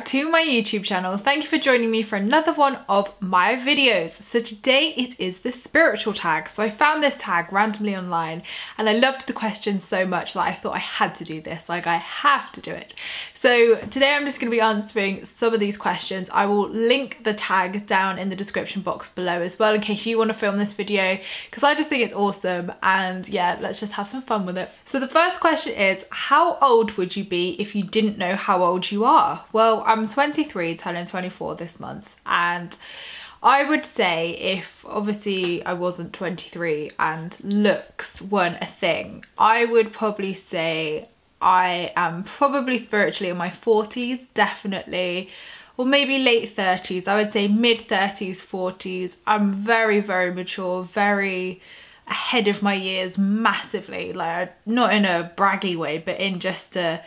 back to my YouTube channel. Thank you for joining me for another one of my videos. So today it is the spiritual tag. So I found this tag randomly online and I loved the question so much that I thought I had to do this, like I have to do it. So today I'm just going to be answering some of these questions. I will link the tag down in the description box below as well in case you want to film this video, because I just think it's awesome and yeah, let's just have some fun with it. So the first question is, how old would you be if you didn't know how old you are? Well, I'm 23, turning 24 this month, and I would say if obviously I wasn't 23 and looks weren't a thing, I would probably say I am probably spiritually in my 40s, definitely, or maybe late 30s. I would say mid 30s, 40s. I'm very, very mature, very ahead of my years massively, like not in a braggy way, but in just a,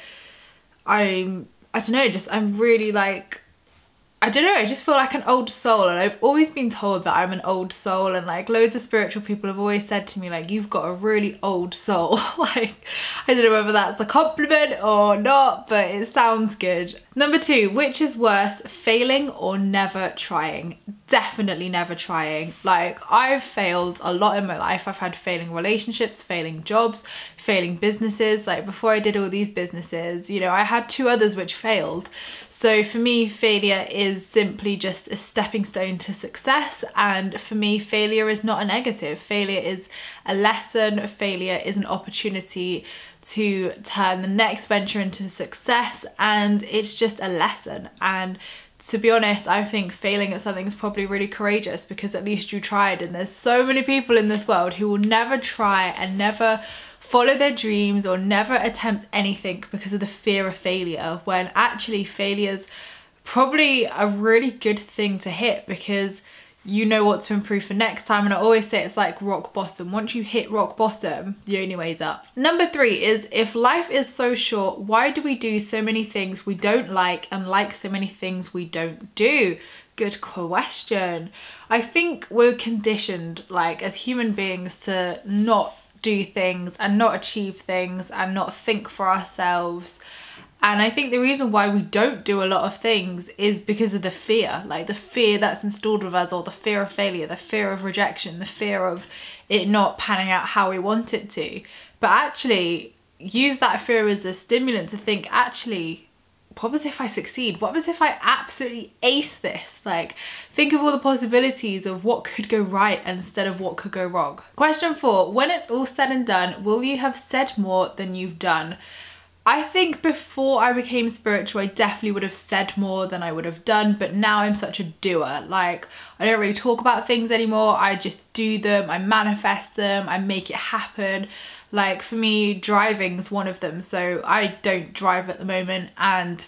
I don't know, just I'm really like, I don't know, I just feel like an old soul, and I've always been told that I'm an old soul, and like loads of spiritual people have always said to me like, you've got a really old soul. Like, I don't know whether that's a compliment or not, but it sounds good. Number 2, which is worse, failing or never trying? Definitely never trying. Like, I've failed a lot in my life. I've had failing relationships, failing jobs, failing businesses. Like before I did all these businesses, you know, I had 2 others which failed. So for me, failure is simply just a stepping stone to success. And for me, failure is not a negative. Failure is a lesson. Failure is an opportunity to turn the next venture into success, and it's just a lesson. And to be honest, I think failing at something is probably really courageous, because at least you tried. And there's so many people in this world who will never try and never follow their dreams or never attempt anything because of the fear of failure, when actually failure's probably a really good thing to hit, because you know what to improve for next time. And I always say it's like rock bottom. Once you hit rock bottom, the only way's up. Number 3 is, if life is so short, why do we do so many things we don't like and like so many things we don't do? Good question. I think we're conditioned, like as human beings, to not do things and not achieve things and not think for ourselves. And I think the reason why we don't do a lot of things is because of the fear, like the fear that's installed with us, or the fear of failure, the fear of rejection, the fear of it not panning out how we want it to. But actually use that fear as a stimulant to think, actually, what was if I succeed? What was if I absolutely ace this? Like, think of all the possibilities of what could go right instead of what could go wrong. Question 4, when it's all said and done, will you have said more than you've done? I think before I became spiritual, I definitely would have said more than I would have done, but now I'm such a doer. Like, I don't really talk about things anymore. I just do them, I manifest them, I make it happen. Like for me, driving's one of them. So I don't drive at the moment, and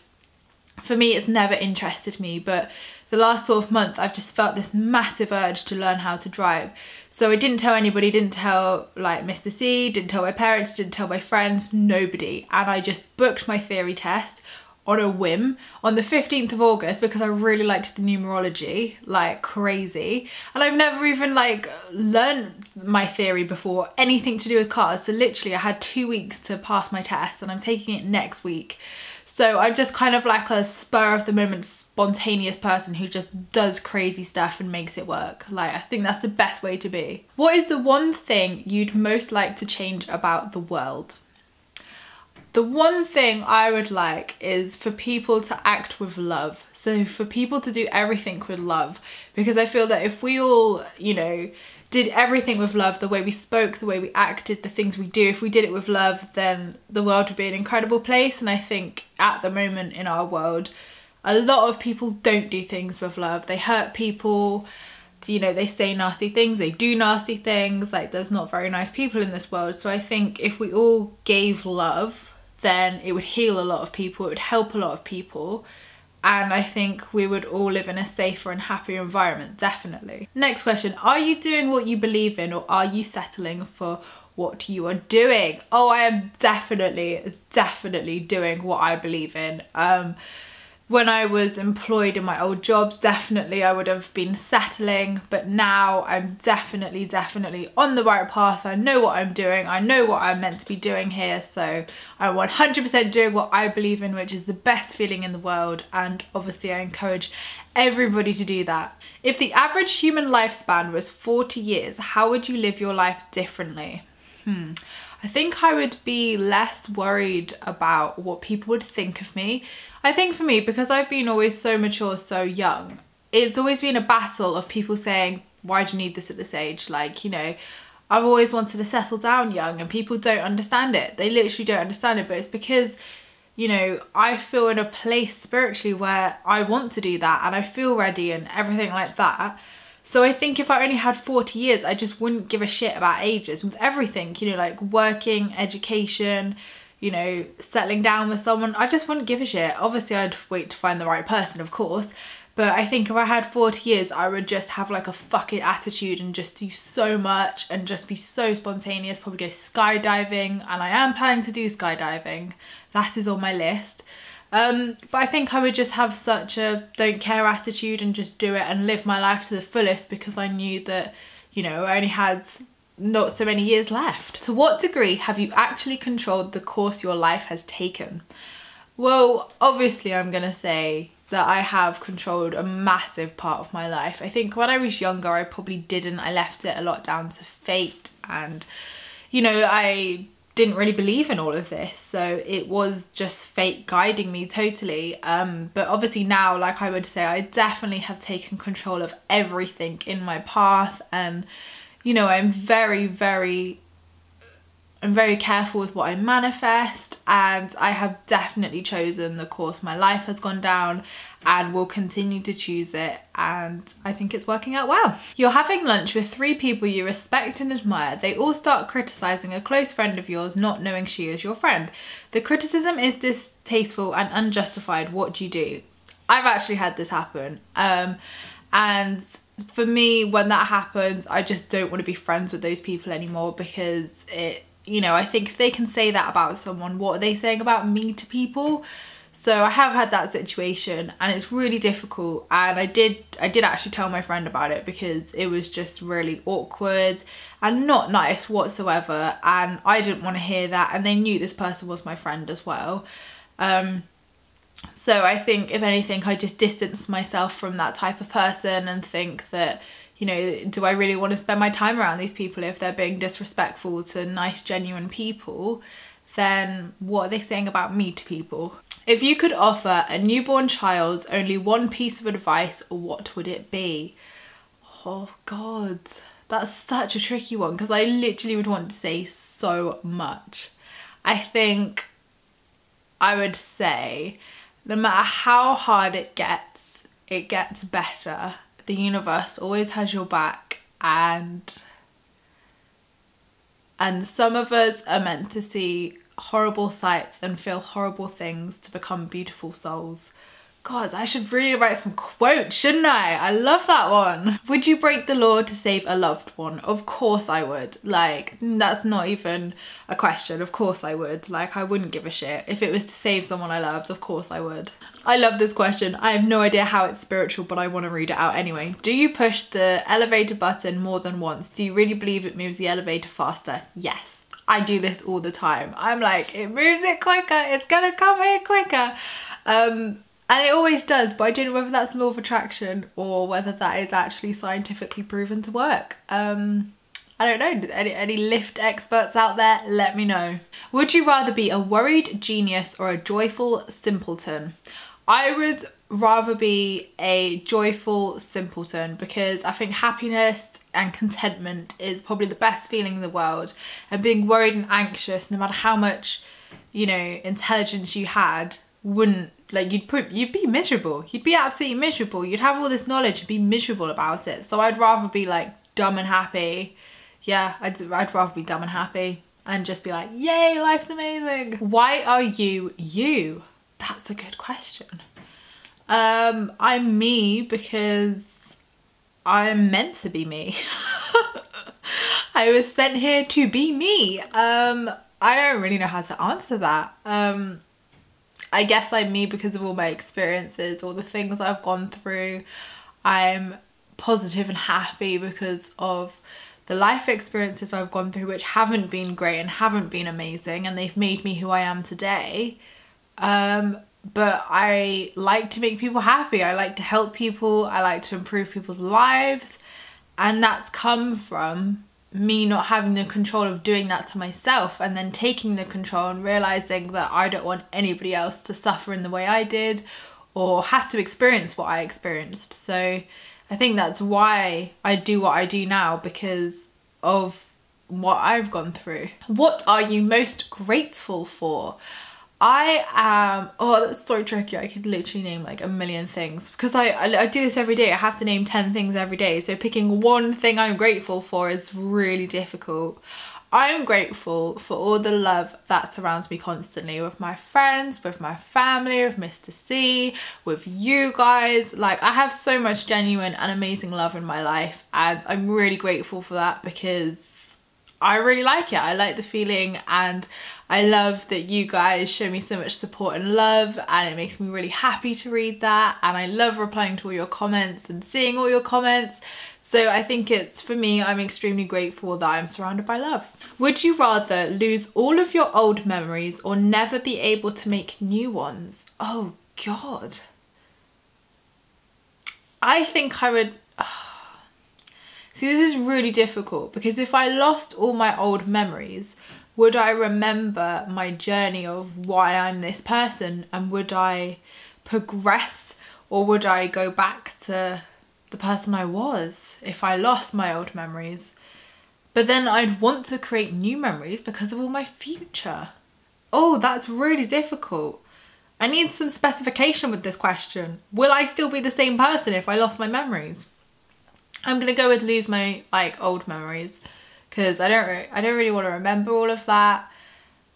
for me, it's never interested me, but the last sort of month, I've just felt this massive urge to learn how to drive. So I didn't tell anybody, didn't tell like Mr. C, didn't tell my parents, didn't tell my friends, nobody. And I just booked my theory test on a whim on the 15th of August because I really liked the numerology like crazy. And I've never even like learned my theory before, anything to do with cars. So literally I had 2 weeks to pass my test, and I'm taking it next week. So I'm just kind of like a spur of the moment, spontaneous person who just does crazy stuff and makes it work. Like, I think that's the best way to be. What is the one thing you'd most like to change about the world? The one thing I would like is for people to act with love. So for people to do everything with love, because I feel that if we all, you know, did everything with love, the way we spoke, the way we acted, the things we do, if we did it with love, then the world would be an incredible place. And I think at the moment in our world, a lot of people don't do things with love. They hurt people, you know, they say nasty things, they do nasty things. Like, there's not very nice people in this world. So I think if we all gave love, then it would heal a lot of people, it would help a lot of people. And I think we would all live in a safer and happier environment, definitely. Next question, are you doing what you believe in, or are you settling for what you are doing? Oh, I am definitely doing what I believe in. When I was employed in my old jobs, definitely I would have been settling, but now I'm definitely on the right path. I know what I'm doing. I know what I'm meant to be doing here. So I'm 100% doing what I believe in, which is the best feeling in the world. And obviously I encourage everybody to do that. If the average human lifespan was 40 years, how would you live your life differently? I think I would be less worried about what people would think of me. I think for me, because I've been always so mature, so young, it's always been a battle of people saying, why do you need this at this age? Like, you know, I've always wanted to settle down young, and people don't understand it. They literally don't understand it, but it's because, you know, I feel in a place spiritually where I want to do that and I feel ready and everything like that. So I think if I only had 40 years, I just wouldn't give a shit about ages with everything, you know, like working, education, you know, settling down with someone. I just wouldn't give a shit. Obviously, I'd wait to find the right person, of course. But I think if I had 40 years, I would just have like a fuck it attitude and just do so much and just be so spontaneous, probably go skydiving. And I am planning to do skydiving. That is on my list. But I think I would just have such a don't care attitude and just do it and live my life to the fullest, because I knew that, you know, I only had not so many years left. To what degree have you actually controlled the course your life has taken? Well, obviously I'm gonna say that I have controlled a massive part of my life. I think when I was younger, I probably didn't. I left it a lot down to fate, and, you know, I didn't really believe in all of this, so it was just fate guiding me totally. But obviously now, like, I would say I definitely have taken control of everything in my path, and, you know, I'm very careful with what I manifest, and I have definitely chosen the course my life has gone down and will continue to choose it, and I think it's working out well. You're having lunch with 3 people you respect and admire. They all start criticizing a close friend of yours, not knowing she is your friend. The criticism is distasteful and unjustified. What do you do? I've actually had this happen, and for me, when that happens, I just don't want to be friends with those people anymore, because it, you know, I think if they can say that about someone, what are they saying about me to people? So I have had that situation, and it's really difficult, and I did actually tell my friend about it, because it was just really awkward and not nice whatsoever, and I didn't want to hear that, and they knew this person was my friend as well. So I think, if anything, I just distanced myself from that type of person and think that, you know, do I really want to spend my time around these people if they're being disrespectful to nice, genuine people? Then what are they saying about me to people? If you could offer a newborn child only one piece of advice, what would it be? Oh God, that's such a tricky one, because I literally would want to say so much. I think I would say, no matter how hard it gets better. The universe always has your back, and some of us are meant to see horrible sights and feel horrible things to become beautiful souls. God, I should really write some quotes, shouldn't I? I love that one. Would you break the law to save a loved one? Of course I would. Like, that's not even a question. Of course I would. Like, I wouldn't give a shit. If it was to save someone I loved, of course I would. I love this question. I have no idea how it's spiritual, but I want to read it out anyway. Do you push the elevator button more than once? Do you really believe it moves the elevator faster? Yes. I do this all the time. I'm like, it moves it quicker. It's gonna come here quicker. And it always does, but I don't know whether that's law of attraction or whether that is actually scientifically proven to work. I don't know. Any lift experts out there, let me know. Would you rather be a worried genius or a joyful simpleton? I would rather be a joyful simpleton, because I think happiness and contentment is probably the best feeling in the world, and being worried and anxious, no matter how much, you know, intelligence you had, wouldn't, like, you'd be miserable. You'd be absolutely miserable. You'd have all this knowledge and be miserable about it. So I'd rather be like dumb and happy. Yeah, I'd rather be dumb and happy and just be like, yay, life's amazing. Why are you you? That's a good question. I'm me because I'm meant to be me. I was sent here to be me. I don't really know how to answer that. I guess I'm me because of all my experiences, all the things I've gone through. I'm positive and happy because of the life experiences I've gone through, which haven't been great and haven't been amazing, and they've made me who I am today. But I like to make people happy. I like to help people. I like to improve people's lives. And that's come from me not having the control of doing that to myself, and then taking the control and realizing that I don't want anybody else to suffer in the way I did or have to experience what I experienced. So I think that's why I do what I do now, because of what I've gone through. What are you most grateful for? I am, oh, that's so tricky. I could literally name like a million things, because I do this every day. I have to name 10 things every day. So picking one thing I'm grateful for is really difficult. I'm grateful for all the love that surrounds me constantly, with my friends, with my family, with Mr. C, with you guys. Like, I have so much genuine and amazing love in my life, and I'm really grateful for that, because I really like it. I like the feeling, and I love that you guys show me so much support and love, and it makes me really happy to read that. And I love replying to all your comments and seeing all your comments. So I think it's, for me, I'm extremely grateful that I'm surrounded by love. Would you rather lose all of your old memories or never be able to make new ones? Oh God. I think I would... See, this is really difficult, because if I lost all my old memories, would I remember my journey of why I'm this person, and would I progress, or would I go back to the person I was if I lost my old memories? But then I'd want to create new memories because of all my future. Oh, that's really difficult. I need some specification with this question. Will I still be the same person if I lost my memories? I'm gonna go with lose my old memories, because I don't really want to remember all of that,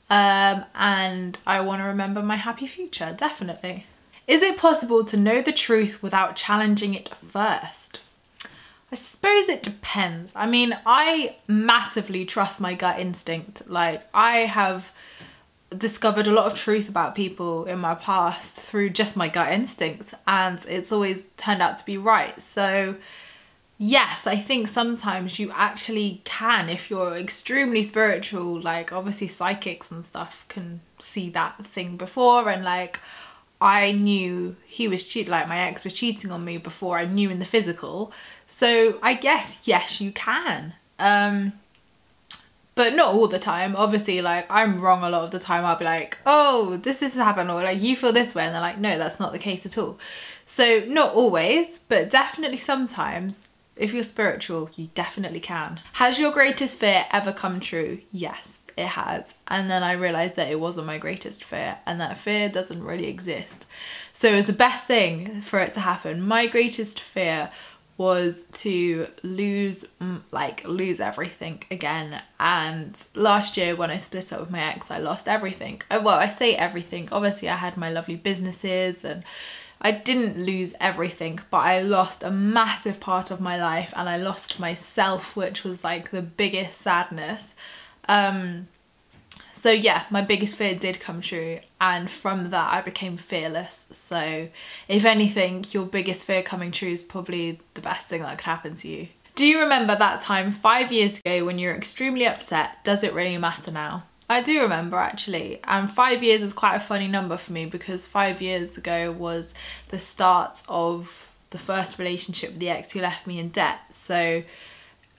and I want to remember my happy future, definitely. Is it possible to know the truth without challenging it first? I suppose it depends. I mean, I massively trust my gut instinct. Like, I have discovered a lot of truth about people in my past through just my gut instinct, and it's always turned out to be right. So yes, I think sometimes you actually can, if you're extremely spiritual. Like, obviously psychics and stuff can see that thing before, and like, I knew he was cheating, like my ex was cheating on me before I knew in the physical. So I guess, yes, you can. But not all the time. Obviously, like, I'm wrong a lot of the time. I'll be like, oh, this has happened, or like, you feel this way, and they're like, no, that's not the case at all. So not always, but definitely sometimes. If you're spiritual, you definitely can. Has your greatest fear ever come true? Yes, it has. And then I realized that it wasn't my greatest fear, and that fear doesn't really exist. So it was the best thing for it to happen. My greatest fear was to lose everything again. And last year when I split up with my ex, I lost everything. Well, I say everything. Obviously I had my lovely businesses, and I didn't lose everything, but I lost a massive part of my life, and I lost myself, which was like the biggest sadness. So yeah, my biggest fear did come true, and from that I became fearless. So if anything, your biggest fear coming true is probably the best thing that could happen to you. Do you remember that time 5 years ago when you were extremely upset? Does it really matter now? I do remember, actually, and 5 years is quite a funny number for me, because 5 years ago was the start of the first relationship with the ex who left me in debt. So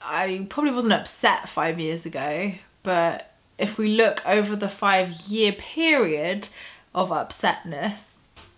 I probably wasn't upset 5 years ago, but if we look over the 5-year period of upsetness,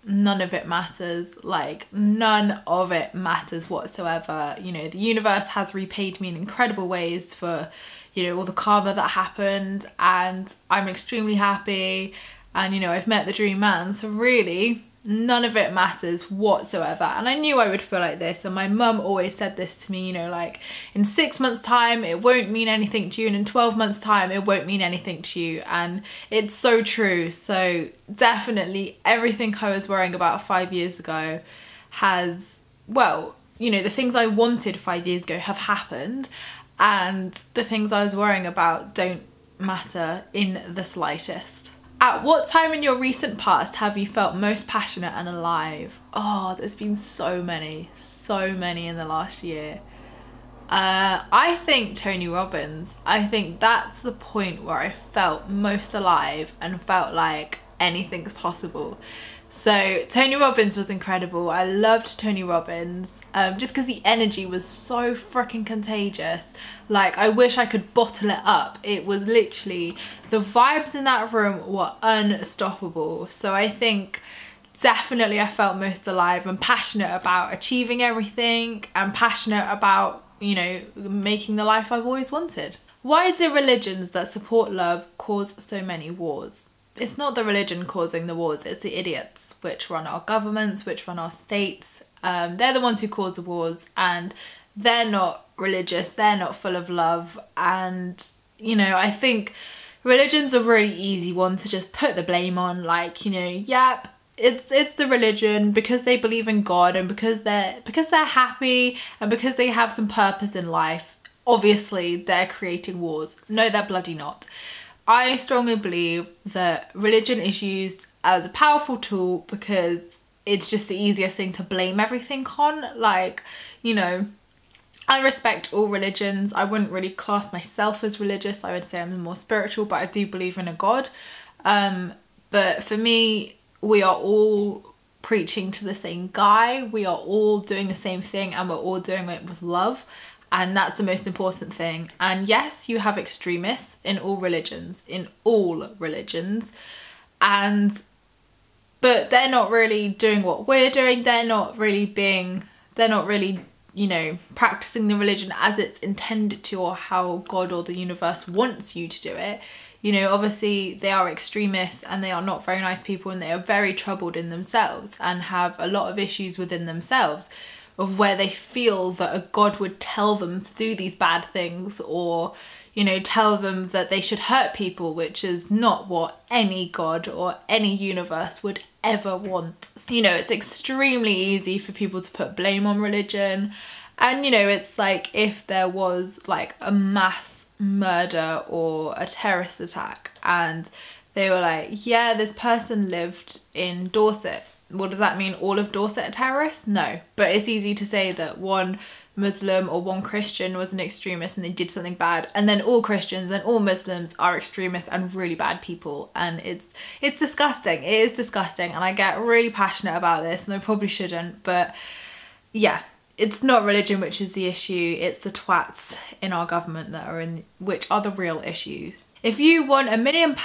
none of it matters. Like, none of it matters whatsoever. You know, the universe has repaid me in incredible ways for, you know, all the karma that happened, and I'm extremely happy, and you know, I've met the dream man. So really, none of it matters whatsoever. And I knew I would feel like this, and my mum always said this to me, you know, like, in 6 months time it won't mean anything to you, and in 12 months time it won't mean anything to you. And it's so true. So definitely everything I was worrying about 5 years ago has, well, you know, the things I wanted 5 years ago have happened, and the things I was worrying about don't matter in the slightest. At what time in your recent past have you felt most passionate and alive? Oh, there's been so many in the last year. I think Tony Robbins. I think that's the point where I felt most alive and felt like anything's possible. So Tony Robbins was incredible. I loved Tony Robbins just because the energy was so freaking contagious. Like, I wish I could bottle it up. It was literally, the vibes in that room were unstoppable. So I think definitely I felt most alive and passionate about achieving everything and passionate about, you know, making the life I've always wanted. Why do religions that support love cause so many wars? It's not the religion causing the wars, it's the idiots which run our governments, which run our states. They're the ones who cause the wars, and they're not religious, they're not full of love. And, you know, I think religion's a really easy one to just put the blame on, like, you know, yep, it's the religion because they believe in God and because they're happy and because they have some purpose in life. Obviously they're creating wars. No, they're bloody not. I strongly believe that religion is used as a powerful tool because it's just the easiest thing to blame everything on. Like, you know, I respect all religions. I wouldn't really class myself as religious. I would say I'm more spiritual, but I do believe in a God. But for me, we are all preaching to the same guy. We are all doing the same thing and we're all doing it with love. And that's the most important thing. And yes, you have extremists in all religions, but they're not really doing what we're doing. They're not really, you know, practicing the religion as it's intended to, or how God or the universe wants you to do it. You know, obviously they are extremists and they are not very nice people, and they are very troubled in themselves and have a lot of issues within themselves of where they feel that a God would tell them to do these bad things, or, you know, tell them that they should hurt people, which is not what any God or any universe would ever want. You know, it's extremely easy for people to put blame on religion. And, you know, it's like if there was like a mass murder or a terrorist attack and they were like, yeah, this person lived in Dorset. Well, does that mean all of Dorset are terrorists? No, but it's easy to say that one Muslim or one Christian was an extremist and they did something bad, and then all Christians and all Muslims are extremists and really bad people. And it's disgusting. It is disgusting, and I get really passionate about this, and I probably shouldn't, but yeah, it's not religion which is the issue. It's the twats in our government that are which are the real issues. If you won £1 million,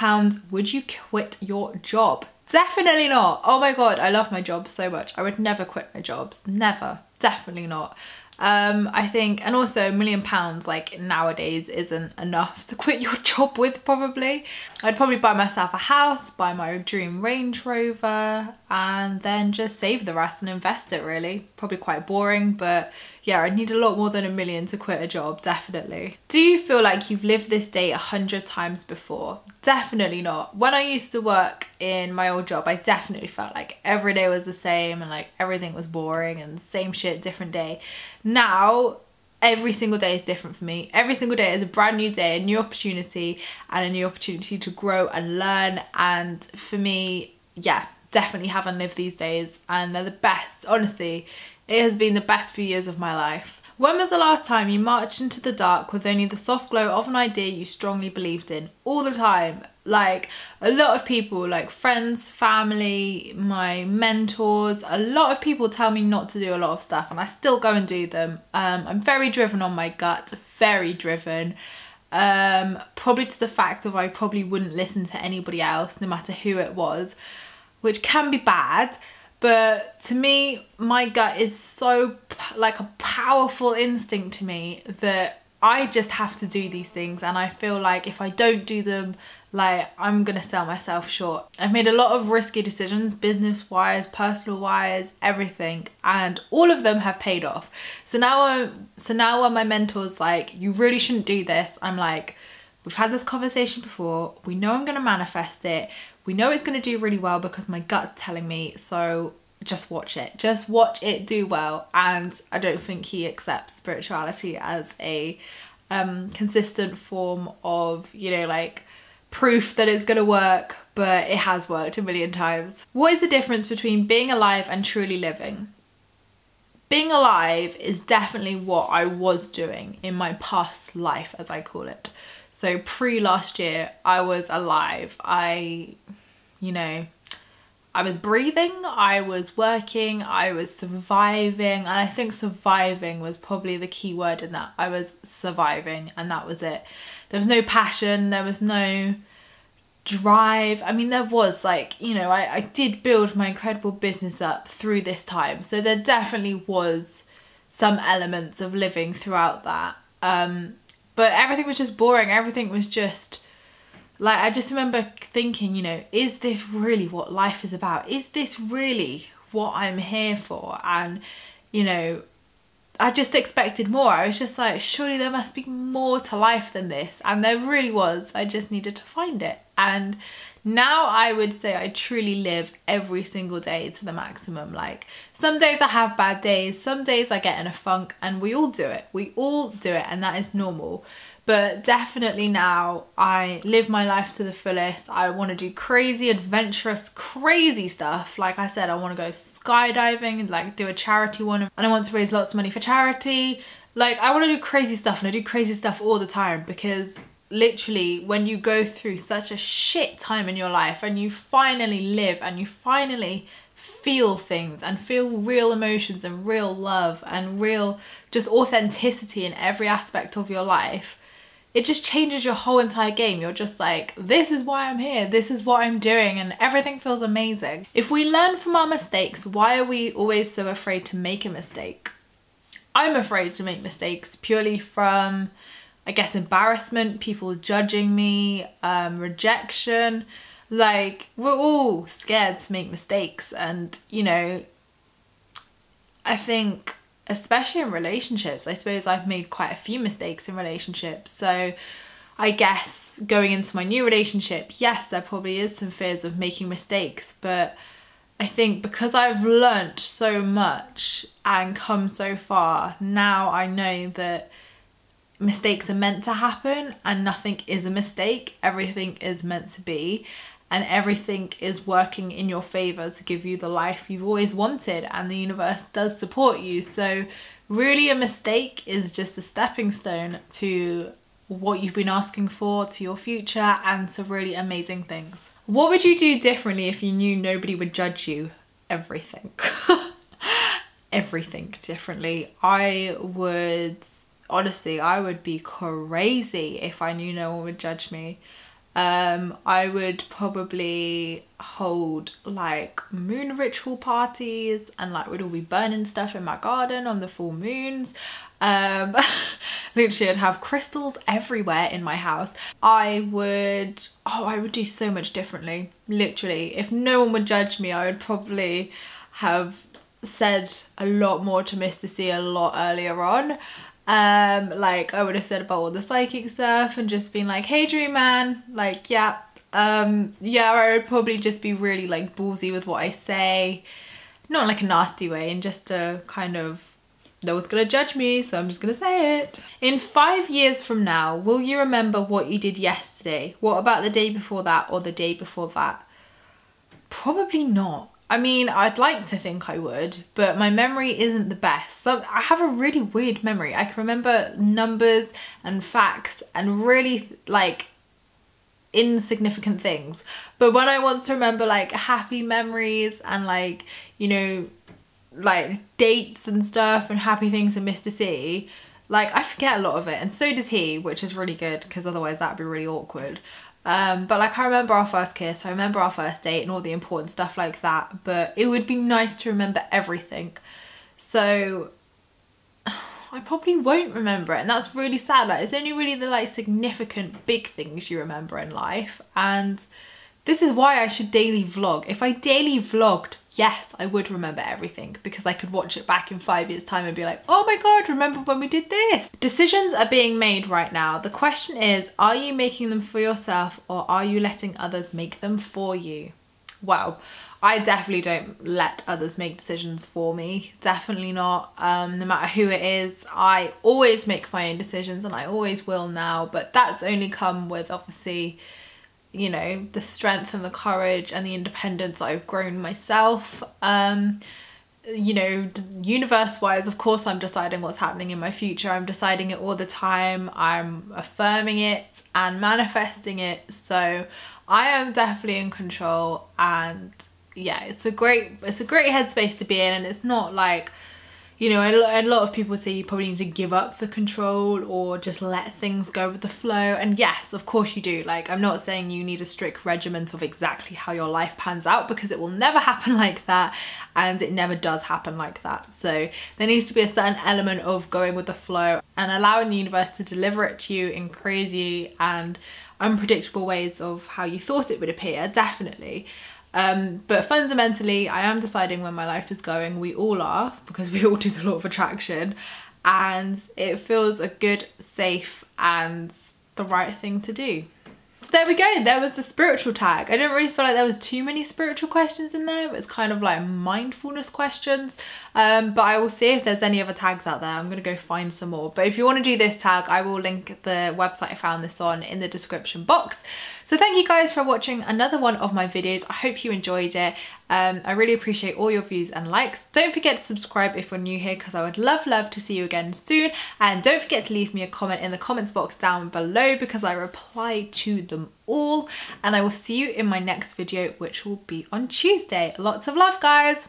would you quit your job? Definitely not. Oh my God, I love my job so much. I would never quit my jobs. Never. Definitely not. I think, and also £1 million like nowadays isn't enough to quit your job with, probably. I'd probably buy myself a house, buy my dream Range Rover, and then just save the rest and invest it, really. Probably quite boring, but yeah, I'd need a lot more than £1 million to quit a job, definitely. Do you feel like you've lived this day 100 times before? Definitely not. When I used to work in my old job, I definitely felt like every day was the same and like everything was boring and same shit, different day. Now, every single day is different for me. Every single day is a brand new day, a new opportunity, and a new opportunity to grow and learn. And for me, yeah, definitely haven't lived these days, and they're the best. Honestly, it has been the best few years of my life. When was the last time you marched into the dark with only the soft glow of an idea you strongly believed in? All the time. Like, a lot of people, like friends, family, my mentors, a lot of people tell me not to do a lot of stuff, and I still go and do them. I'm very driven on my gut, very driven. Probably to the fact that I probably wouldn't listen to anybody else, no matter who it was, which can be bad. But to me, my gut is so like a powerful instinct to me that I just have to do these things, and I feel like if I don't do them, like, I'm gonna sell myself short. I've made a lot of risky decisions, business wise, personal wise, everything, and all of them have paid off. So now when my mentor's like, you really shouldn't do this, I'm like, we've had this conversation before, we know I'm gonna manifest it, we know it's gonna do really well because my gut's telling me, so just watch it. Just watch it do well. And I don't think he accepts spirituality as a consistent form of, you know, like proof that it's gonna work, but it has worked a million times. What is the difference between being alive and truly living? Being alive is definitely what I was doing in my past life, as I call it. So pre-last year, I was alive. You know, I was breathing, I was working, I was surviving, and I think surviving was probably the key word in that. I was surviving, and that was it. There was no passion, there was no drive. I mean, there was, like, you know, I did build my incredible business up through this time, so there definitely was some elements of living throughout that. But everything was just boring, everything was just... Like, I just remember thinking, you know, is this really what life is about? Is this really what I'm here for? And, you know, I just expected more. I was just like, surely there must be more to life than this. And there really was. I just needed to find it. And now I would say I truly live every single day to the maximum. Like, some days I have bad days, some days I get in a funk, and we all do it. We all do it, and that is normal. But definitely now I live my life to the fullest. I want to do crazy, adventurous, crazy stuff. Like I said, I want to go skydiving and like do a charity one. And I want to raise lots of money for charity. Like, I want to do crazy stuff, and I do crazy stuff all the time, because literally when you go through such a shit time in your life and you finally live and you finally feel things and feel real emotions and real love and real just authenticity in every aspect of your life, it just changes your whole entire game. You're just like, this is why I'm here, this is what I'm doing, and everything feels amazing. If we learn from our mistakes, why are we always so afraid to make a mistake? I'm afraid to make mistakes purely from, I guess, embarrassment, people judging me, rejection. Like, we're all scared to make mistakes, and, you know, I think especially in relationships, I suppose I've made quite a few mistakes in relationships. So I guess going into my new relationship, yes, there probably is some fears of making mistakes, but I think because I've learnt so much and come so far, now I know that mistakes are meant to happen and nothing is a mistake. Everything is meant to be, and everything is working in your favor to give you the life you've always wanted, and the universe does support you. So really, a mistake is just a stepping stone to what you've been asking for, to your future, and to really amazing things. What would you do differently if you knew nobody would judge you? Everything. Everything differently. I would, honestly, I would be crazy if I knew no one would judge me. I would probably hold like moon ritual parties, and like we'd all be burning stuff in my garden on the full moons. Literally I'd have crystals everywhere in my house. I would do so much differently. Literally, if no one would judge me, I would probably have said a lot more to Mr. C a lot earlier on. Like, I would have said about all the psychic stuff and just been like, hey dream man, like, yeah, I would probably just be really like ballsy with what I say, not in like a nasty way, and just to kind of, no one's gonna judge me, so I'm just gonna say it. In 5 years from now, will you remember what you did yesterday? What about the day before that, or the day before that? Probably not. I mean, I'd like to think I would, but my memory isn't the best. So I have a really weird memory. I can remember numbers and facts and really like insignificant things. But when I want to remember like happy memories and like, you know, like dates and stuff and happy things with Mr. C, like I forget a lot of it, and so does he, which is really good because otherwise that'd be really awkward. But like I remember our first kiss, I remember our first date and all the important stuff like that, but it would be nice to remember everything. So I probably won't remember it, and that's really sad. Like, it's only really the like significant big things you remember in life, and this is why I should daily vlog. If I daily vlogged, yes, I would remember everything, because I could watch it back in 5 years time and be like, oh my God, remember when we did this? Decisions are being made right now. The question is, are you making them for yourself, or are you letting others make them for you? Well, I definitely don't let others make decisions for me. Definitely not. No matter who it is, I always make my own decisions, and I always will now, but that's only come with obviously you know, the strength and the courage and the independence I've grown myself. You know, universe-wise, of course, I'm deciding what's happening in my future. I'm deciding it all the time. I'm affirming it and manifesting it. So I am definitely in control, and yeah, it's a great headspace to be in. And it's not like, you know, a lot of people say you probably need to give up the control or just let things go with the flow. And yes, of course you do. Like, I'm not saying you need a strict regiment of exactly how your life pans out, because it will never happen like that, and it never does happen like that. So there needs to be a certain element of going with the flow and allowing the universe to deliver it to you in crazy and unpredictable ways of how you thought it would appear, definitely. But fundamentally, I am deciding where my life is going. We all are, because we all do the law of attraction, and it feels a good, safe, and the right thing to do. So there we go, there was the spiritual tag. I didn't really feel like there was too many spiritual questions in there. It's kind of like mindfulness questions, but I will see if there's any other tags out there. I'm gonna go find some more. But if you want to do this tag, I will link the website I found this on in the description box. So thank you guys for watching another one of my videos. I hope you enjoyed it. I really appreciate all your views and likes. Don't forget to subscribe if you're new here, because I would love to see you again soon. And don't forget to leave me a comment in the comments box down below, because I reply to them all. And I will see you in my next video, which will be on Tuesday. Lots of love, guys.